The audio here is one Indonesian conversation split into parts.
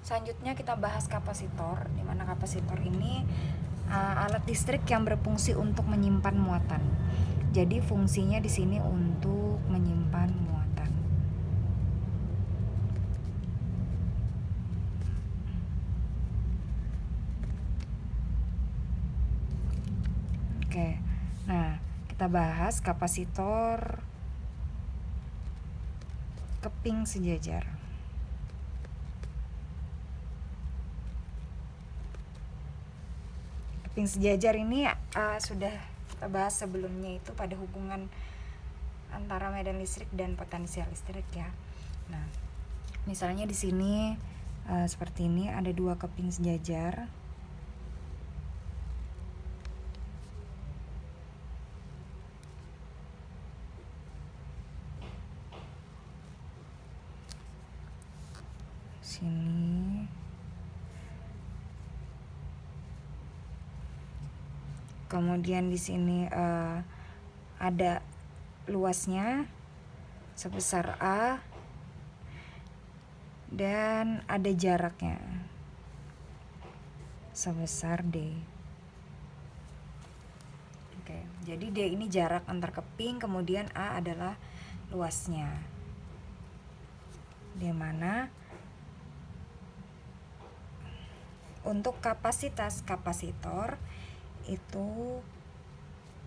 Selanjutnya kita bahas kapasitor, di mana kapasitor ini alat listrik yang berfungsi untuk menyimpan muatan. Jadi fungsinya di sini untuk menyimpan muatan. Oke. Nah, kita bahas kapasitor keping sejajar. Keping sejajar ini sudah kita bahas sebelumnya, itu pada hubungan antara medan listrik dan potensial listrik ya. Nah, misalnya di sini seperti ini ada dua keping sejajar. Sini kemudian di sini ada luasnya sebesar A dan ada jaraknya sebesar D. Oke, jadi D ini jarak antar keping, kemudian A adalah luasnya, di mana untuk kapasitas kapasitor itu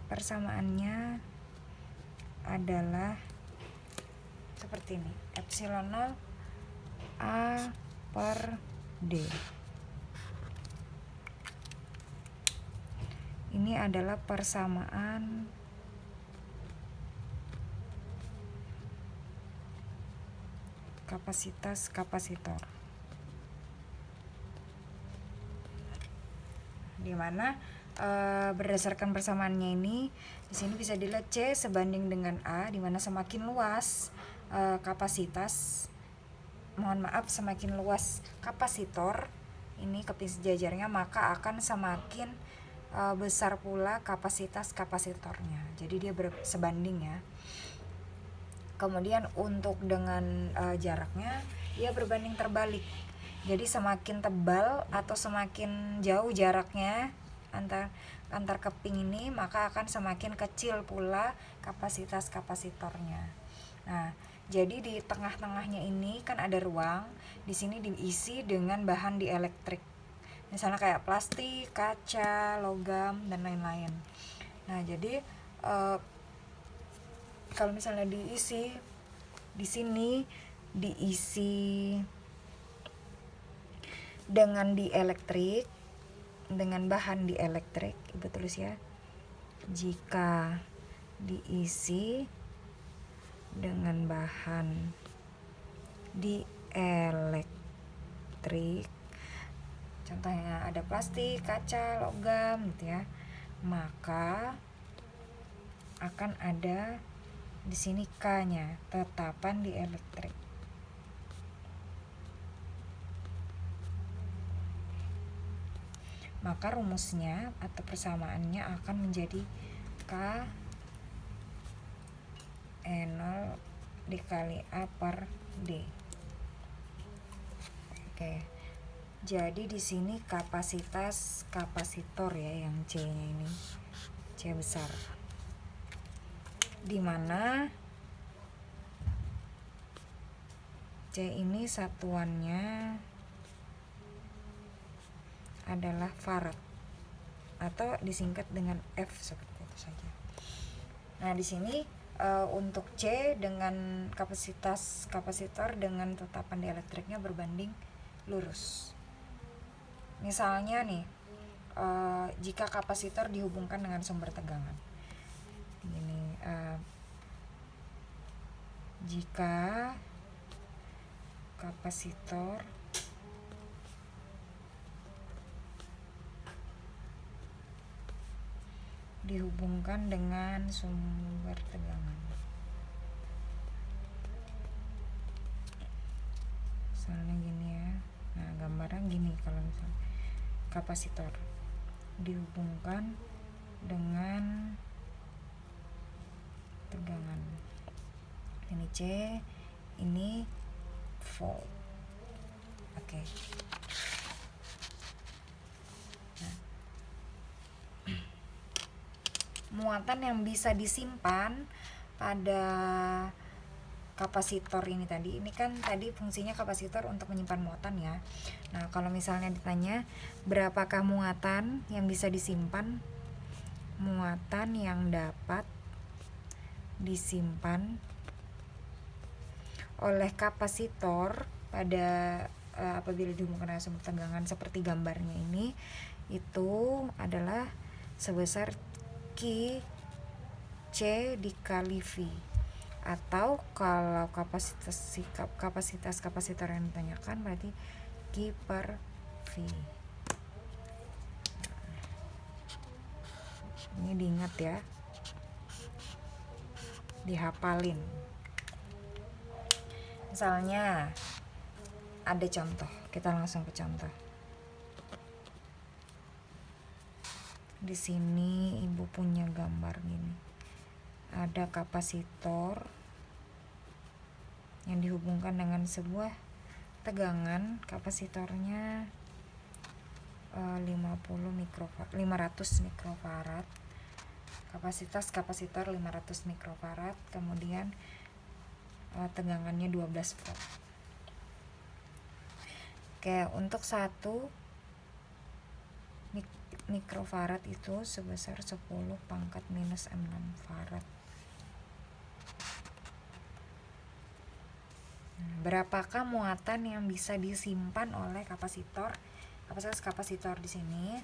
persamaannya adalah seperti ini, epsilon 0 A per D. Ini adalah persamaan kapasitas kapasitor, di mana berdasarkan persamaannya ini di sini bisa dilihat C sebanding dengan A, di mana semakin luas semakin luas kapasitor ini keping sejajarnya, maka akan semakin besar pula kapasitas kapasitornya. Jadi dia sebanding ya. Kemudian untuk dengan jaraknya dia berbanding terbalik. Jadi semakin tebal atau semakin jauh jaraknya antar keping ini, maka akan semakin kecil pula kapasitas kapasitornya. Nah, jadi di tengah-tengahnya ini kan ada ruang, di sini diisi dengan bahan dielektrik. Misalnya kayak plastik, kaca, logam dan lain-lain. Nah, jadi kalau misalnya diisi di sini diisi dengan dielektrik, dengan bahan dielektrik, Ibu tulis ya. Jika diisi dengan bahan dielektrik, contohnya ada plastik, kaca, logam gitu ya, maka akan ada di sini K-nya, tetapan dielektrik. Maka rumusnya atau persamaannya akan menjadi K E0 dikali A per D. Oke. Jadi di sini kapasitas kapasitor ya, yang C-nya ini C besar. Di mana C ini satuannya adalah farad atau disingkat dengan F seperti itu saja. Nah, di sini untuk C dengan kapasitas kapasitor dengan tetapan dielektriknya berbanding lurus. Misalnya nih, jika kapasitor dihubungkan dengan sumber tegangan, ini jika kapasitor dihubungkan dengan sumber tegangan, misalnya gini ya. Nah, gambarnya gini, kalau misalnya kapasitor dihubungkan dengan tegangan, ini C, ini volt. Oke. muatan yang bisa disimpan pada kapasitor ini tadi. Ini kan tadi fungsinya kapasitor untuk menyimpan muatan ya. Nah, kalau misalnya ditanya berapakah muatan yang bisa disimpan, muatan yang dapat disimpan oleh kapasitor pada apabila dihubungkan dengan sumber tegangan seperti gambarnya ini, itu adalah sebesar Q C dikali V, atau kalau kapasitas kapasitor yang ditanyakan berarti Q per V. Ini diingat ya, dihafalin. Misalnya ada contoh, kita langsung ke contoh. Di sini ibu punya gambar gini, ada kapasitor yang dihubungkan dengan sebuah tegangan, kapasitornya 500 mikrofarad, kapasitas kapasitor 500 mikrofarad, kemudian tegangannya 12 volt. Oke, untuk 1 mikrofarad itu sebesar 10 pangkat minus 6 farad. Berapakah muatan yang bisa disimpan oleh kapasitor? Kapasitor di sini.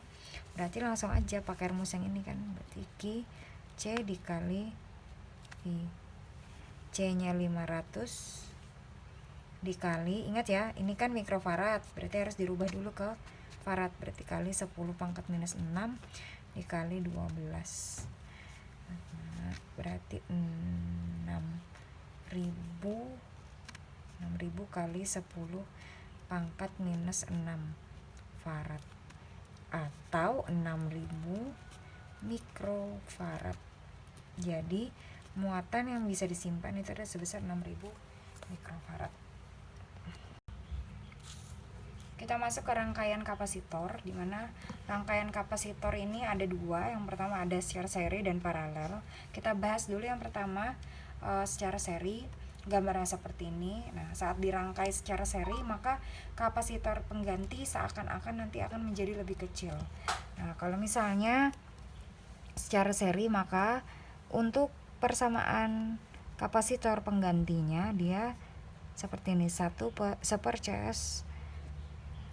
Berarti langsung aja pakai rumus yang ini kan. Berarti Q C dikali V. C-nya 500 dikali, ingat ya, ini kan mikrofarad, berarti harus dirubah dulu ke farad, berarti kali 10 pangkat minus 6 dikali 12. Nah, berarti 6.000 kali 10 pangkat minus 6 farad, atau 6.000 mikrofarad. Jadi muatan yang bisa disimpan itu ada sebesar 6.000 mikrofarad. Kita masuk ke rangkaian kapasitor, di mana rangkaian kapasitor ini ada dua. Yang pertama ada secara seri dan paralel. Kita bahas dulu yang pertama secara seri. Gambarnya seperti ini. Nah, saat dirangkai secara seri, maka kapasitor pengganti seakan-akan nanti akan menjadi lebih kecil. Nah, kalau misalnya secara seri, maka untuk persamaan kapasitor penggantinya dia seperti ini, 1/CS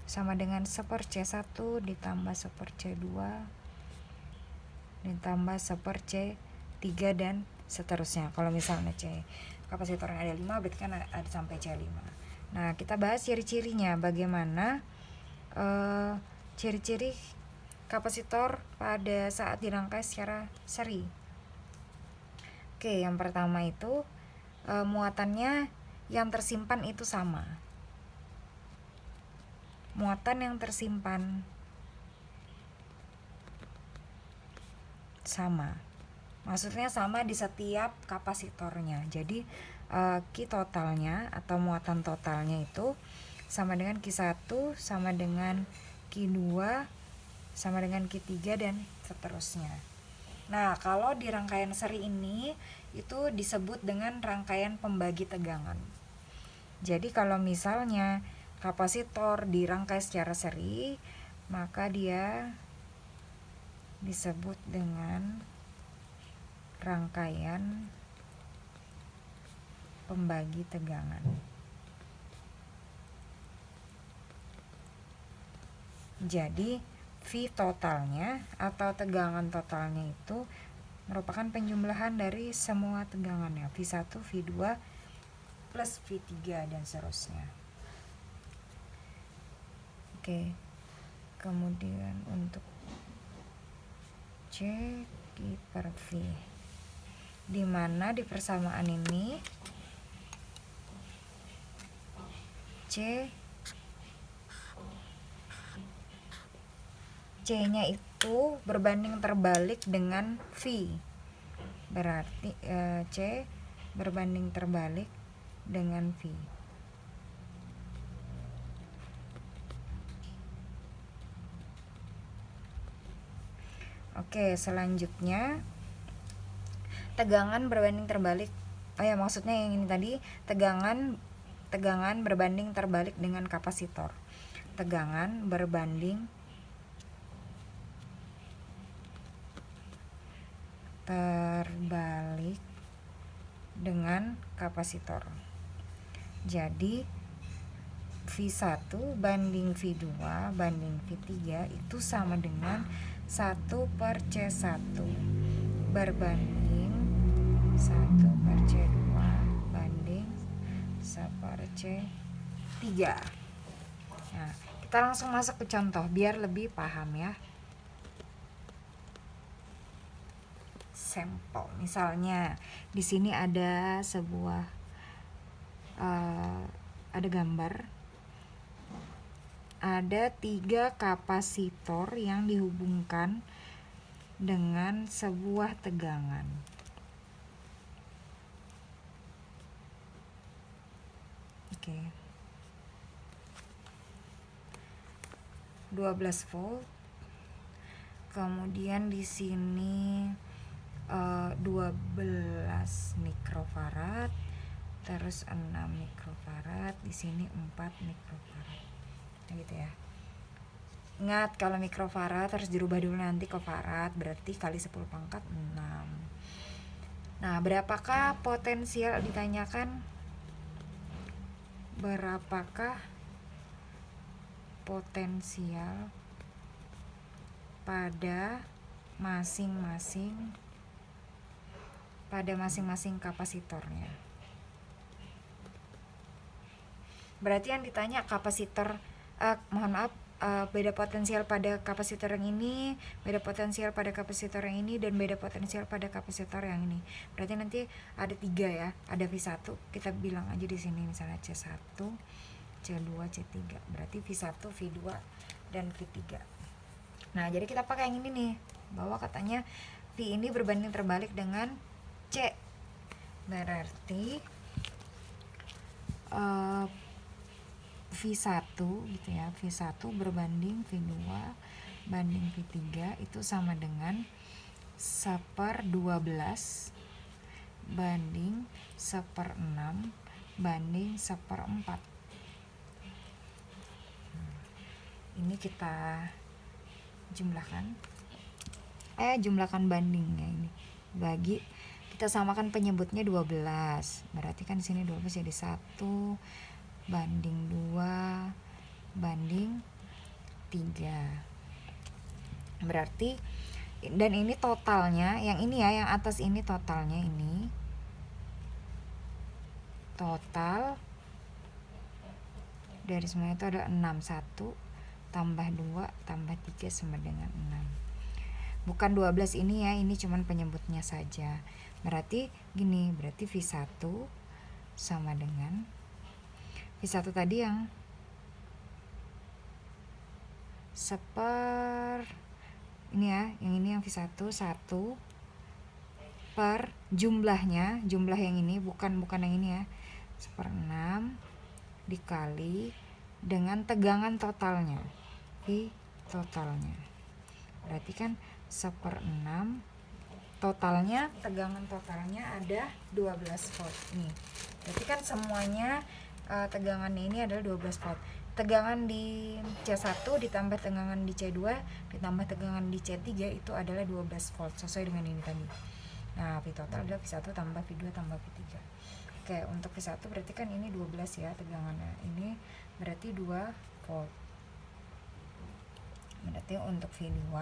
sama dengan 1/C1 ditambah 1/C2 ditambah 1/C3 dan seterusnya. Kalau misalnya kapasitornya ada 5, berarti kan ada sampai C5. Nah, kita bahas ciri-cirinya, bagaimana ciri-ciri kapasitor pada saat dirangkai secara seri. Oke, yang pertama itu muatannya yang tersimpan itu sama. Muatan yang tersimpan sama, maksudnya sama di setiap kapasitornya. Jadi Q totalnya atau muatan totalnya itu sama dengan Q1 sama dengan Q2 sama dengan Q3 dan seterusnya. Nah, kalau di rangkaian seri ini itu disebut dengan rangkaian pembagi tegangan. Jadi kalau misalnya kapasitor dirangkai secara seri, maka dia disebut dengan rangkaian pembagi tegangan. Jadi V totalnya atau tegangan totalnya itu merupakan penjumlahan dari semua tegangannya, V1, V2 plus V3 dan seterusnya. Oke. Kemudian untuk C per V, di mana di persamaan ini C-nya itu berbanding terbalik dengan V. Berarti C berbanding terbalik dengan V. Oke, selanjutnya tegangan berbanding terbalik. Oh ya, maksudnya yang ini tadi, tegangan berbanding terbalik dengan kapasitor. Tegangan berbanding terbalik dengan kapasitor. Jadi V1 banding V2 banding V3 itu sama dengan 1/C1 berbanding 1/C2 banding 1/C3. Nah, kita langsung masuk ke contoh biar lebih paham ya. Sampel. Misalnya di sini ada sebuah ada gambar, ada 3 kapasitor yang dihubungkan dengan sebuah tegangan. Oke. 12 volt. Kemudian di sini 12 mikrofarad, terus 6 mikrofarad, di sini 4 mikrofarad. Nah, gitu ya. Ingat kalau mikrofarad harus dirubah dulu nanti ke farad, berarti kali 10 pangkat 6. Nah, berapakah potensial ditanyakan? Berapakah potensial pada masing-masing kapasitornya? Berarti yang ditanya kapasitor, beda potensial pada kapasitor yang ini, beda potensial pada kapasitor yang ini, dan beda potensial pada kapasitor yang ini. Berarti nanti ada 3 ya, ada V1, kita bilang aja di sini misalnya C1, C2, C3. Berarti V1, V2, dan V3. Nah, jadi kita pakai yang ini nih, bahwa katanya V ini berbanding terbalik dengan C. Berarti V1 gitu ya, V1 berbanding V2 banding V3 itu sama dengan 1/12 banding 1/6 banding 1/4. Ini kita jumlahkan bandingnya ini. Bagi kita samakan penyebutnya 12. Berarti kan di sini 12 jadi 1 banding 2 banding 3. Berarti, dan ini totalnya, yang ini ya, yang atas ini totalnya, ini total dari semuanya itu ada 6. 1 tambah 2 tambah 3 sama dengan 6. Bukan 12 ini ya, ini cuman penyebutnya saja. Berarti gini, berarti V1 sama dengan V1 tadi yang ini ya, yang ini yang V1 1 per jumlah yang ini, bukan yang ini ya, 1/6 dikali dengan tegangan totalnya, V totalnya. Berarti kan 1/6 totalnya, tegangan totalnya ada 12 volt nih. Berarti kan semuanya tegangannya ini adalah 12 volt. Tegangan di C1 ditambah tegangan di C2 ditambah tegangan di C3 itu adalah 12 volt sesuai dengan ini tadi. Nah, V total adalah V1 tambah V2 tambah V3. Oke, untuk V1 berarti kan ini 12 ya tegangannya. Ini berarti 2 volt. Berarti untuk V2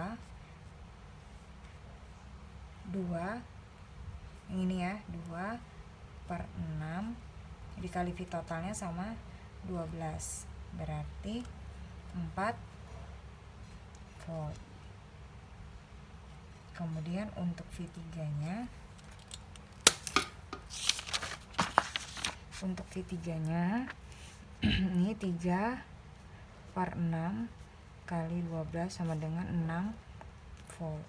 2 yang ini ya, 2/6 dikali V totalnya sama 12, berarti 4 volt. Kemudian untuk V3-nya, ini 3/6 kali 12 sama dengan 6 volt.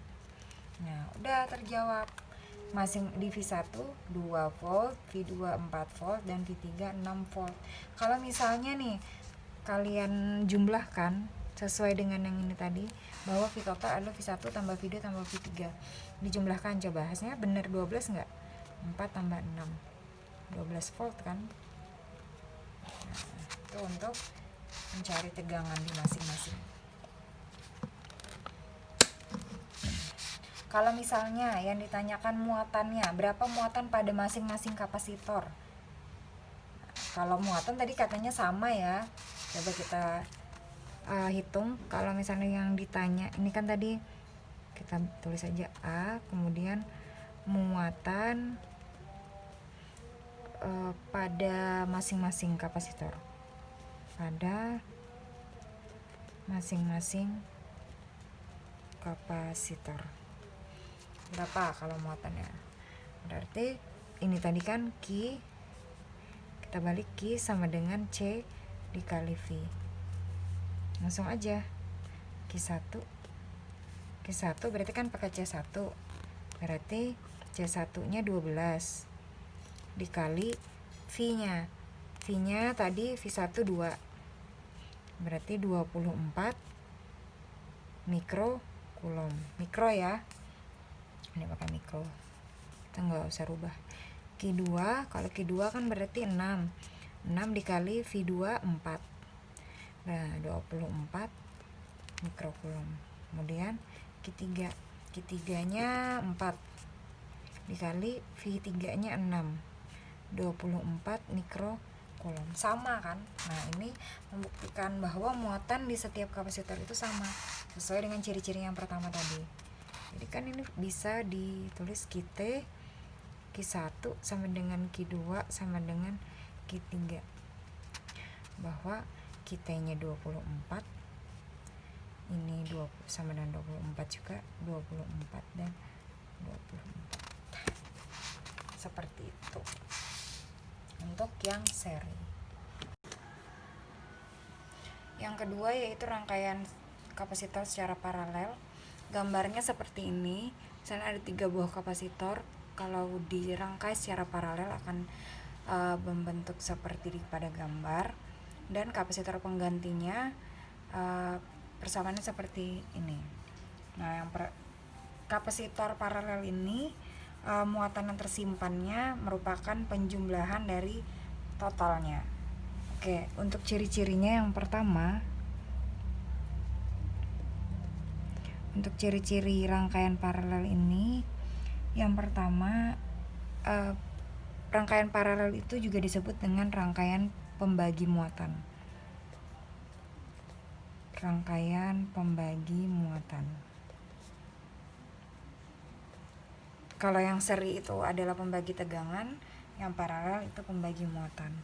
Nah, udah terjawab. Masing di V1 2 volt, V2 4 volt, dan V3 6 volt. Kalau misalnya nih kalian jumlahkan sesuai dengan yang ini tadi, bahwa V total adalah V1 tambah V2 tambah V3. Dijumlahkan, coba hasilnya benar 12 enggak? 4 tambah 6, 12 volt kan. Nah, itu untuk mencari tegangan di masing-masing. Kalau misalnya yang ditanyakan muatannya, berapa muatan pada masing-masing kapasitor? Kalau muatan tadi katanya sama ya, coba kita hitung. Kalau misalnya yang ditanya, ini kan tadi kita tulis aja A, kemudian muatan pada masing-masing kapasitor, pada masing-masing kapasitor berapa kalau muatannya. Berarti ini tadi kan Q, kita balik Q sama dengan C dikali V. Langsung aja Q1 berarti kan pakai C1, berarti C1 nya 12 dikali V nya tadi V1 2, berarti 24 mikrokulom. Mikro ya, ini pakai mikro, kita nggak usah rubah. Q2, kalau Q2 kan berarti 6 dikali V2 4, nah 24 mikrokulom. Kemudian Q3 nya 4 dikali V3 nya 6, 24 mikrokulom. Sama kan. Nah, ini membuktikan bahwa muatan di setiap kapasitor itu sama, sesuai dengan ciri-ciri yang pertama tadi. Jadi kan ini bisa ditulis Q1 sama dengan Q2 sama dengan Q3, bahwa Q nya 24, ini 20 sama dengan 24 juga, 24 dan 24. Seperti itu untuk yang seri. Yang kedua yaitu rangkaian kapasitor secara paralel. Gambarnya seperti ini. Misalnya ada 3 buah kapasitor, kalau dirangkai secara paralel akan membentuk seperti pada gambar, dan kapasitor penggantinya persamaannya seperti ini. Nah, yang kapasitor paralel ini muatan yang tersimpannya merupakan penjumlahan dari totalnya. Oke, untuk ciri-cirinya yang pertama, untuk ciri-ciri rangkaian paralel ini, yang pertama, rangkaian paralel itu juga disebut dengan rangkaian pembagi muatan. Rangkaian pembagi muatan. Kalau yang seri itu adalah pembagi tegangan, yang paralel itu pembagi muatan.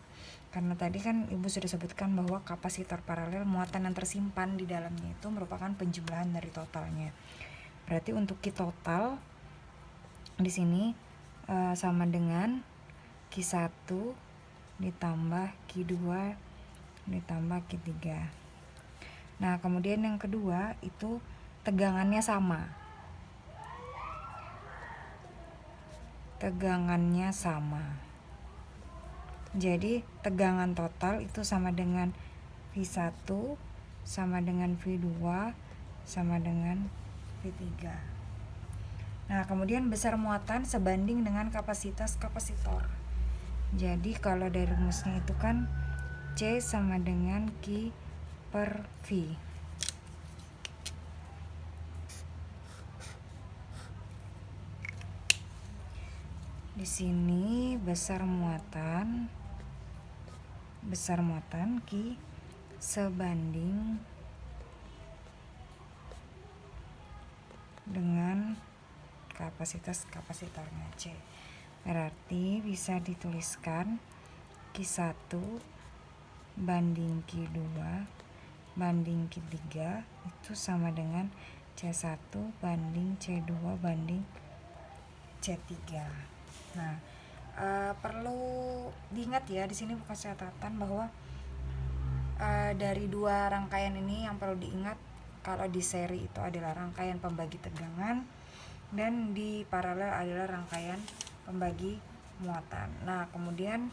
Karena tadi kan Ibu sudah sebutkan bahwa kapasitor paralel muatan yang tersimpan di dalamnya itu merupakan penjumlahan dari totalnya. Berarti untuk Q total di sini sama dengan Q1 ditambah Q2 ditambah Q3. Nah, kemudian yang kedua itu tegangannya sama. Tegangannya sama. Jadi tegangan total itu sama dengan V1 sama dengan V2 sama dengan V3. Nah, kemudian besar muatan sebanding dengan kapasitas kapasitor. Jadi kalau dari rumusnya itu kan C sama dengan Q per V. Di sini besar muatan Q sebanding dengan kapasitas kapasitornya C. Berarti bisa dituliskan Q1 banding Q2 banding Q3 itu sama dengan C1 banding C2 banding C3. Nah, perlu diingat ya, di sini bukan catatan bahwa dari 2 rangkaian ini yang perlu diingat, kalau di seri itu adalah rangkaian pembagi tegangan dan di paralel adalah rangkaian pembagi muatan. Nah, kemudian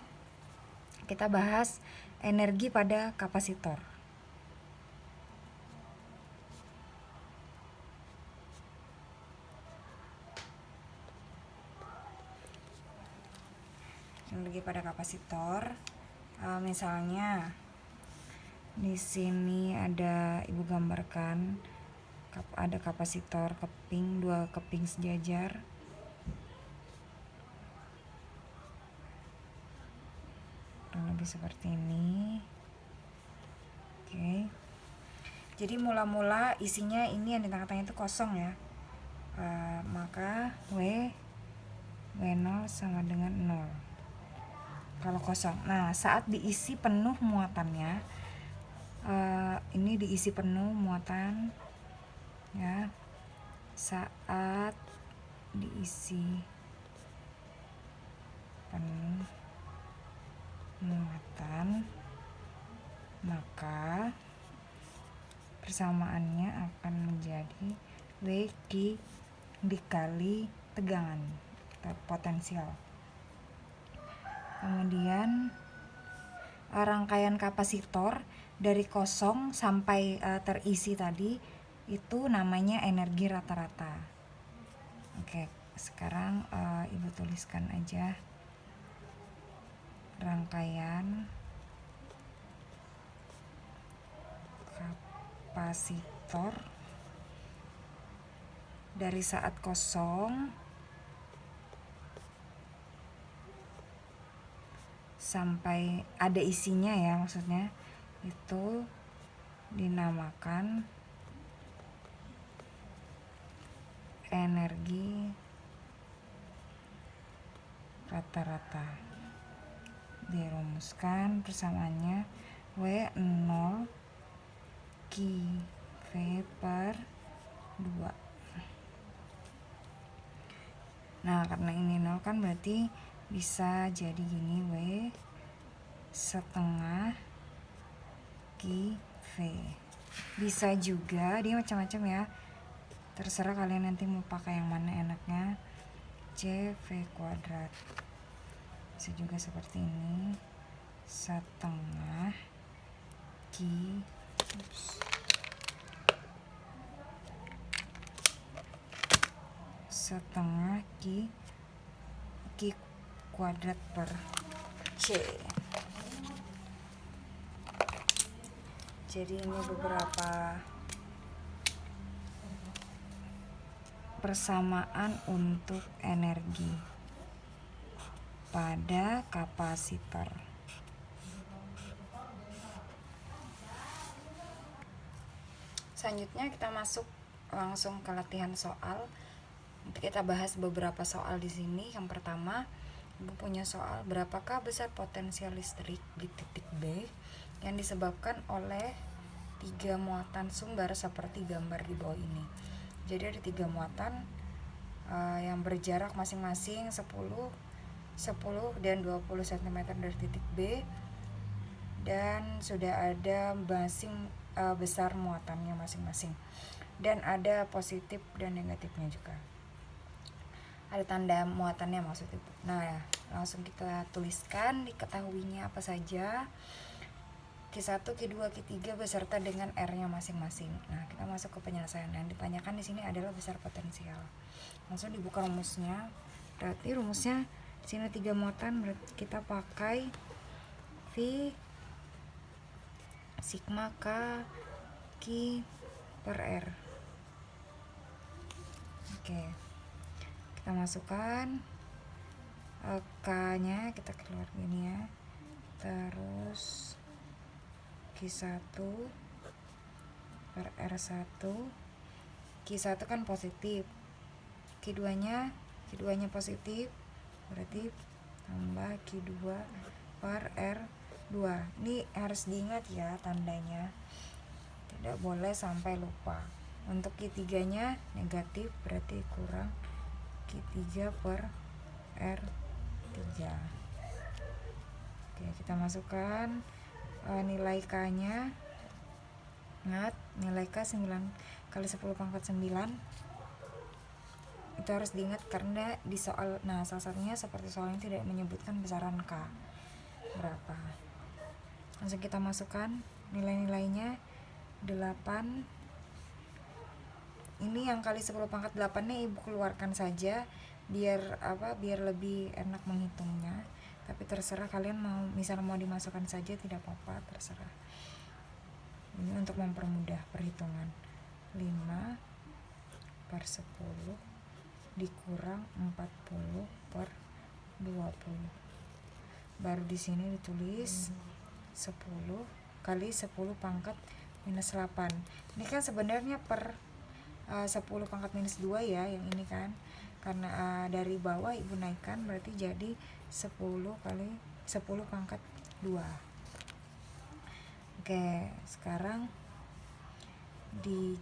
kita bahas energi pada kapasitor. energi pada kapasitor. Misalnya di sini ada ibu gambarkan ada kapasitor keping, 2 keping sejajar. Kurang lebih seperti ini. Oke. Jadi mula-mula isinya ini yang di tengah-tengah itu kosong ya. Maka W0 sama dengan 0 kalau kosong. Nah, saat diisi penuh muatannya, ini diisi penuh muatan ya. Saat diisi penuh muatan, maka persamaannya akan menjadi W dikali tegangan atau potensial. Kemudian rangkaian kapasitor dari kosong sampai terisi tadi itu namanya energi rata-rata. Oke, sekarang Ibu tuliskan aja rangkaian kapasitor dari saat kosong sampai ada isinya ya, maksudnya itu dinamakan energi rata-rata. Dirumuskan persamaannya W0 QV per 2. Nah, karena ini 0 kan berarti bisa jadi gini, W setengah QV. Bisa juga dia macam-macam ya, terserah kalian nanti mau pakai yang mana enaknya. CV kuadrat bisa juga seperti ini, setengah setengah Q kuadrat per C. Jadi ini beberapa persamaan untuk energi pada kapasitor. Selanjutnya kita masuk langsung ke latihan soal. Nanti kita bahas beberapa soal di sini. Yang pertama, Ibu punya soal, berapakah besar potensial listrik di titik B yang disebabkan oleh 3 muatan sumber seperti gambar di bawah ini. Jadi ada 3 muatan yang berjarak masing-masing 10, 10 dan 20 cm dari titik B, dan sudah ada besar muatannya masing-masing, dan ada positif dan negatifnya juga. Ada tanda muatannya maksud Ibu. Nah ya, langsung kita tuliskan diketahuinya apa saja. Q1, Q2, Q3 beserta dengan R-nya masing-masing. Nah, kita masuk ke penyelesaian. Yang ditanyakan di sini adalah besar potensial. Langsung dibuka rumusnya. Berarti rumusnya di sini 3 muatan, berarti kita pakai V sigma K Q per R. Oke. Kita masukkan K-nya, kita keluar gini ya. Terus Q1 per R1. Q1 kan positif. Q2-nya positif. Berarti tambah Q2 per R2. Ini harus diingat ya tandanya. Tidak boleh sampai lupa. Untuk Q3-nya negatif, berarti kurang Q3 per R3. Oke, kita masukkan nilai K-nya. Ingat, nilai K 9 kali 10 pangkat 9. Itu harus diingat karena di soal, nah salah satunya seperti soal ini tidak menyebutkan besaran K berapa. Langsung kita masukkan nilai-nilainya. 8. Ini yang kali 10 pangkat 8-nya Ibu keluarkan saja biar lebih enak menghitungnya. tapi terserah kalian mau, misalnya mau dimasukkan saja tidak apa-apa, terserah. Ini untuk mempermudah perhitungan. 5/10 dikurang 40/20. Baru di sini ditulis 10 kali 10 pangkat minus 8. Ini kan sebenarnya per 10 pangkat minus 2 ya, yang ini kan. Karena dari bawah ibu naikkan, berarti jadi 10 kali 10 pangkat 2. Oke, sekarang di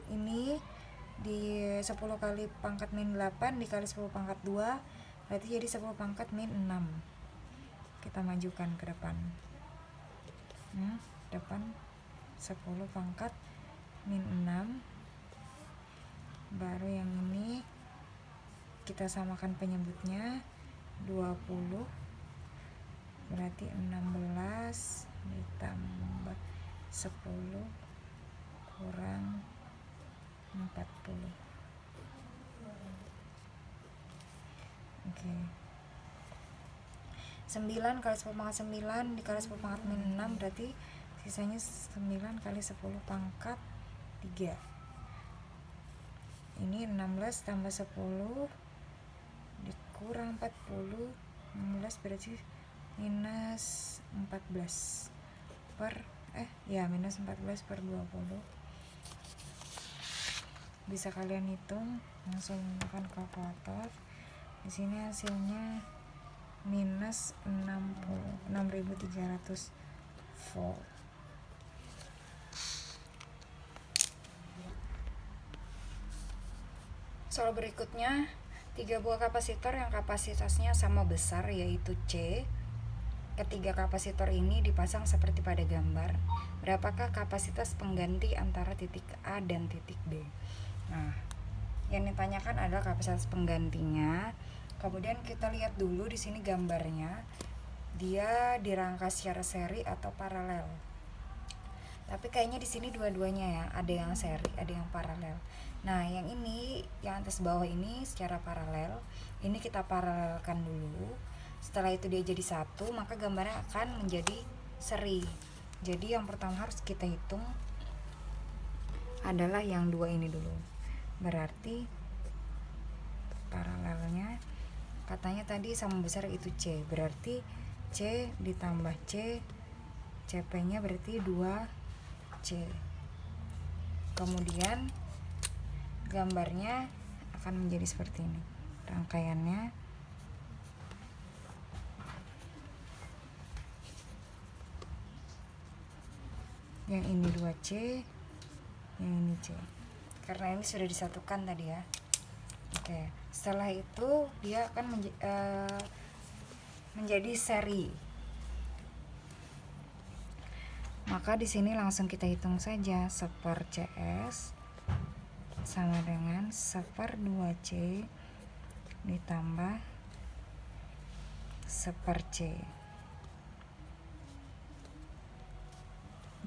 10 kali pangkat min 8 dikali 10 pangkat 2, berarti jadi 10 pangkat min 6. Kita majukan ke depan. Depan 10 pangkat min 6. Baru yang ini kita samakan penyebutnya 20, berarti 16 ditambah 10 kurang 40. Oke. 9 kali 10 pangkat 9 dikali 10 pangkat min 6, berarti sisanya 9 kali 10 pangkat 3. Ini 16 tambah 10 dikurang 40, 16 berarti minus 14 minus 14/20. Bisa kalian hitung langsung menggunakan kalkulator. Di sini hasilnya minus 6.300 volt. Soal berikutnya, 3 buah kapasitor yang kapasitasnya sama besar yaitu C. Ketiga kapasitor ini dipasang seperti pada gambar. Berapakah kapasitas pengganti antara titik A dan titik B? Nah, yang ditanyakan adalah kapasitas penggantinya. Kemudian kita lihat dulu di sini gambarnya. Dia dirangka secara seri atau paralel. Tapi kayaknya di sini dua-duanya ya, ada yang seri, ada yang paralel. Nah, yang ini, yang atas bawah ini secara paralel. Ini kita paralelkan dulu. Setelah itu dia jadi satu, maka gambarnya akan menjadi seri. Jadi yang pertama harus kita hitung adalah yang dua ini dulu. Berarti paralelnya katanya tadi sama besar itu C. Berarti C ditambah C, CP-nya berarti 2C. Kemudian gambarnya akan menjadi seperti ini. Rangkaiannya yang ini 2C, yang ini C. Karena ini sudah disatukan tadi ya. Oke, setelah itu dia akan menjadi seri. Maka di sini langsung kita hitung saja, 1/CS sama dengan 1/2C ditambah 1/C.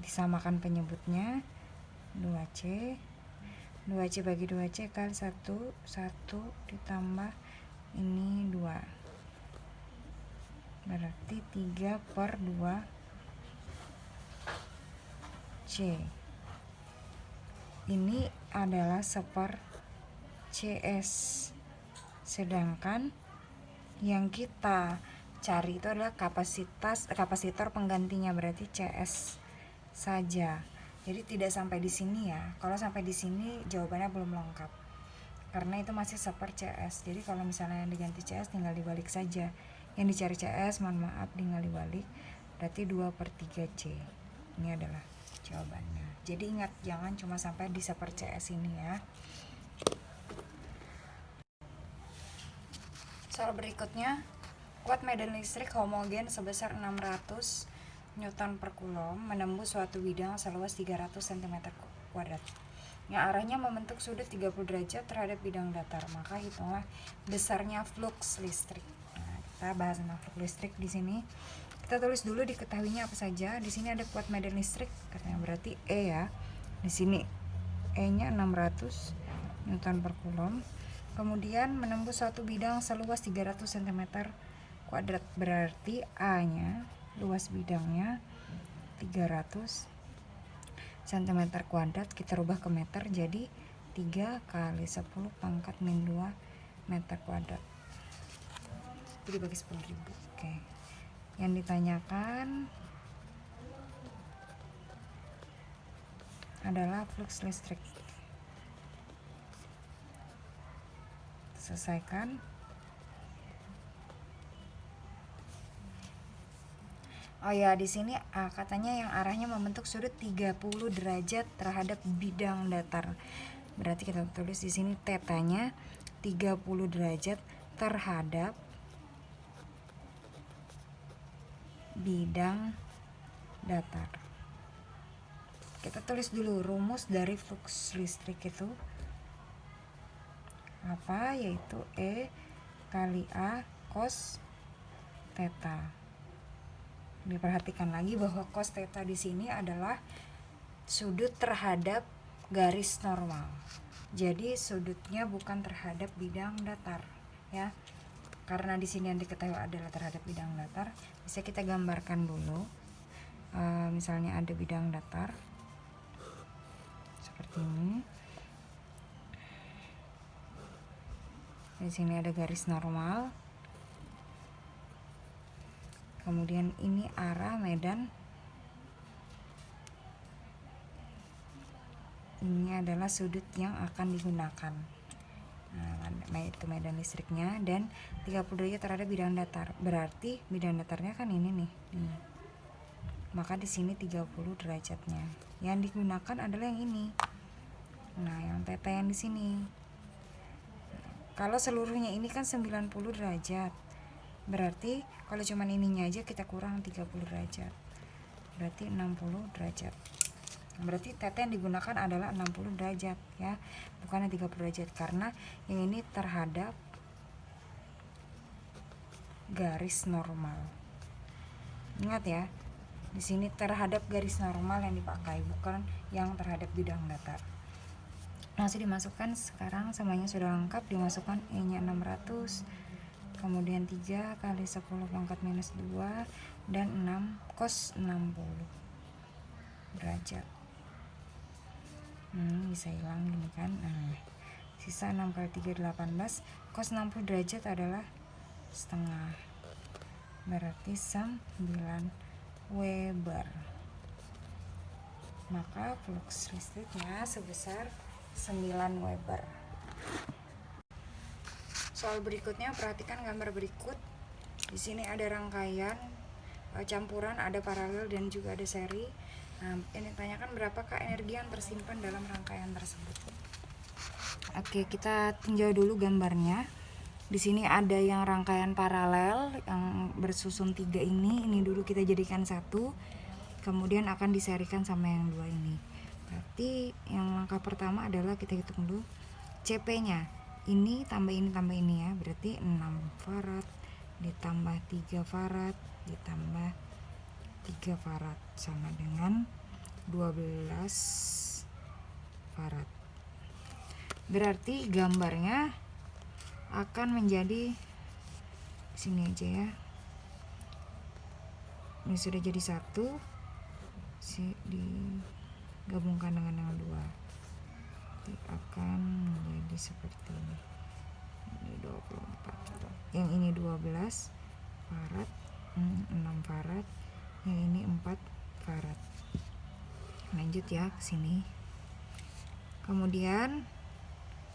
Disamakan penyebutnya 2C. 2C bagi 2C kali 1 ditambah ini 2. Berarti 3/2C. Ini adalah 1/CS. Sedangkan yang kita cari itu adalah kapasitor penggantinya, berarti CS saja. Jadi tidak sampai di sini ya. Kalau sampai di sini jawabannya belum lengkap. Karena itu masih 1/CS. Jadi kalau misalnya yang diganti CS tinggal dibalik saja. Yang dicari CS, mohon maaf, tinggal dibalik. Berarti 2/3C. Ini adalah jawabannya. Jadi ingat, jangan cuma sampai di 1/CS ini ya. Soal berikutnya, kuat medan listrik homogen sebesar 600 Newton per Coulomb menembus suatu bidang seluas 300 cm². Yang arahnya membentuk sudut 30 derajat terhadap bidang datar, maka hitunglah besarnya flux listrik. Nah, kita bahas tentang flux listrik di sini. Kita tulis dulu diketahuinya apa saja. Di sini ada kuat medan listrik, katanya berarti E ya. Di sini E-nya 600 Newton per Coulomb. Kemudian menembus suatu bidang seluas 300 cm². kuadrat, berarti A nya luas bidangnya 300 cm kuadrat. Kita rubah ke meter jadi 3 kali 10 pangkat min 2 meter kuadrat. Jadi bagi 10.000. Oke. Yang ditanyakan adalah flux listrik. Selesaikan. Oh ya, di sini katanya yang arahnya membentuk sudut 30 derajat terhadap bidang datar. Berarti kita tulis di sini tetanya 30 derajat terhadap bidang datar. Kita tulis dulu rumus dari flux listrik itu apa, yaitu E kali A cos theta. Diperhatikan lagi bahwa cos theta di sini adalah sudut terhadap garis normal. Jadi sudutnya bukan terhadap bidang datar, ya. Karena di sini yang diketahui adalah terhadap bidang datar, bisa kita gambarkan dulu. Misalnya ada bidang datar seperti ini. Di sini ada garis normal. Kemudian ini arah medan. Ini adalah sudut yang akan digunakan. Nah, itu medan listriknya, dan 30 derajat terhadap bidang datar. Berarti bidang datarnya kan ini nih. Maka di sini 30 derajatnya. Yang digunakan adalah yang ini. Nah, yang theta yang di sini. Kalau seluruhnya ini kan 90 derajat. Berarti kalau cuman ininya aja kita kurang 30 derajat. Berarti 60 derajat. Berarti theta yang digunakan adalah 60 derajat, ya. Bukan 30 derajat, karena yang ini terhadap garis normal. Ingat ya, di sini terhadap garis normal yang dipakai, bukan yang terhadap bidang datar. Langsung dimasukkan. Sekarang semuanya sudah lengkap. Dimasukkan E nya 600, kemudian 3 kali 10 pangkat minus 2, dan 6 cos 60 derajat. Bisa hilang gini kan. Sisa 6 kali 3 18. Cos 60 derajat adalah setengah, berarti 9 Weber. Maka flux listriknya sebesar 9 Weber. Soal berikutnya, perhatikan gambar berikut. Di sini ada rangkaian campuran, ada paralel dan juga ada seri. Ini ditanyakan berapakah energi yang tersimpan dalam rangkaian tersebut. Oke, kita tinjau dulu gambarnya. Di sini ada yang rangkaian paralel yang bersusun 3 ini dulu kita jadikan 1. Kemudian akan diserikan sama yang 2 ini. Berarti yang langkah pertama adalah kita hitung dulu CP-nya. Ini tambah ini ya. Berarti 6 farad ditambah 3 farad ditambah 3 farad sama dengan 12 farad. Berarti gambarnya akan menjadi sini aja ya. Ini sudah jadi 1, digabungkan dengan yang 2. Jadi akan menjadi seperti ini. Ini 24 farad. Yang ini 12 farad, 6 farad. Yang ini 4 farad. Lanjut ya ke sini. Kemudian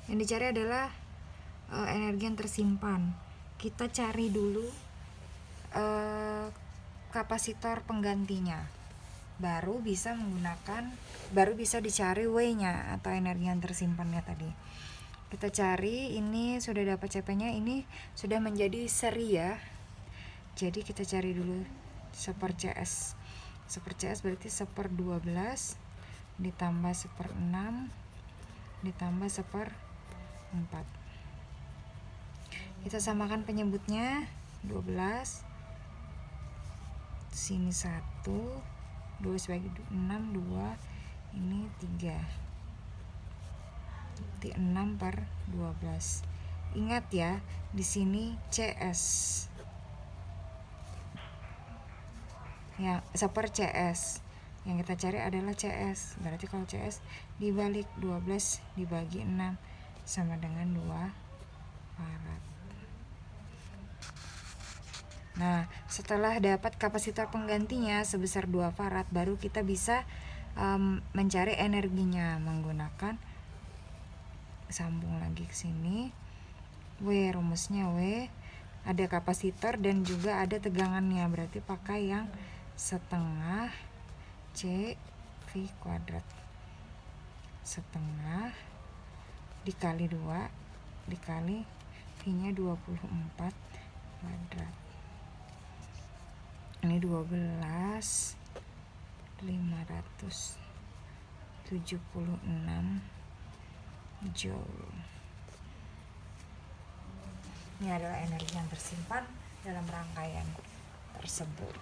yang dicari adalah energi yang tersimpan. Kita cari dulu kapasitor penggantinya, baru bisa dicari W-nya atau energi yang tersimpannya tadi. Kita cari, ini sudah dapat CP-nya, ini sudah menjadi seri ya. Jadi kita cari dulu seper CS. Seper CS berarti seper 12 ditambah seper 6 ditambah seper 4. Kita samakan penyebutnya. 12 sini 1, 2 sebagai 6, 2 ini 3. Berarti 6 per 12. Ingat ya, di sini CS. yang seper CS. Yang kita cari adalah CS. Berarti kalau CS dibalik 12 dibagi 6 sama dengan 2 farad. Nah, setelah dapat kapasitor penggantinya sebesar 2 farad, baru kita bisa mencari energinya menggunakan, sambung lagi ke sini. W, rumusnya W, ada kapasitor dan juga ada tegangannya, berarti pakai yang setengah C V kuadrat. Setengah dikali 2 dikali V-nya 24 kuadrat. Ini 12.576 joule. Ini adalah energi yang tersimpan dalam rangkaian tersebut.